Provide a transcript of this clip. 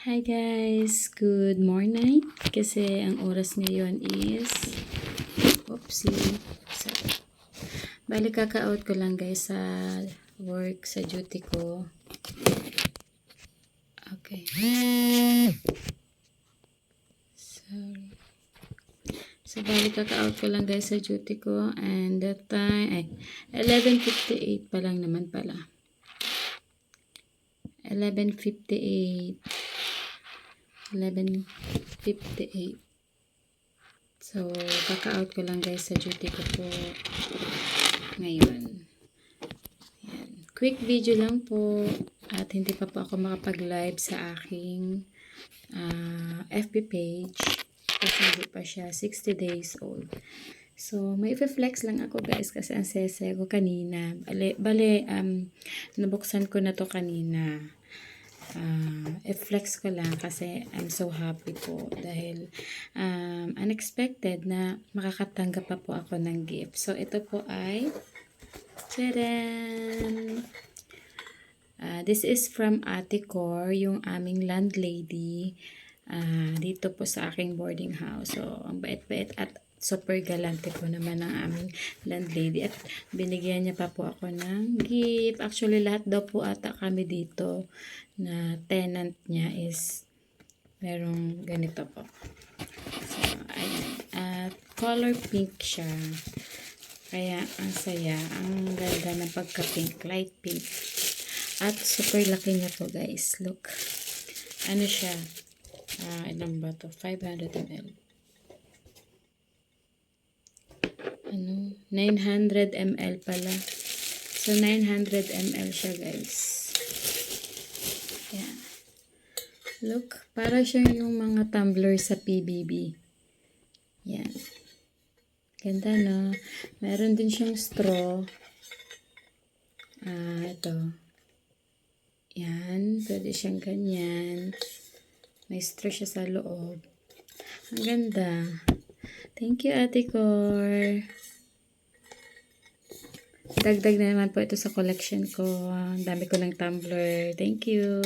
Hi guys! Good morning! Kasi ang oras ngayon is oopsie. So, bali kaka-out ko lang guys sa work, sa duty ko. Okay. Sorry. So, bali kaka-out ko lang guys sa duty ko and that time, 11:58 pa lang naman pala. 11:58. 11:58. So, kaka-out ko lang guys sa duty ko po ngayon. Ayan. Quick video lang po at hindi pa po ako makapag-live sa aking FB page kasi hindi pa siya 60 days old. So, may flex lang ako guys kasi ang sese ko kanina. Bale, nabuksan ko na to kanina. I-flex ko lang kasi I'm so happy po dahil unexpected na makakatanggap pa po ako ng gift. So, ito po ay tadaan! This is from Ate Cor, yung aming landlady dito po sa aking boarding house. So, ang bait-bait at super galante po naman ng aming landlady at binigyan niya pa po ako ng gift. Actually, lahat daw po ata kami dito na tenant niya is merong ganito po. So, ayan. At color pink siya. Kaya, ang saya. Ang ganda ng pagka-pink. Light pink. At super laki niya po guys. Look. Ano siya? Ilan ba to? 500 ml. 900 ml pala. So, 900 ml siya guys. Ayan. Look. Para siya yung mga tumbler sa PBB. Yan. Ganda no? Meron din siyang straw. Ito. Yan. Pwede siyang ganyan. May straw siya sa loob. Ang ganda. Thank you, Ate Cor. Dagdag na naman po ito sa collection ko. Ang dami ko ng tumbler. Thank you.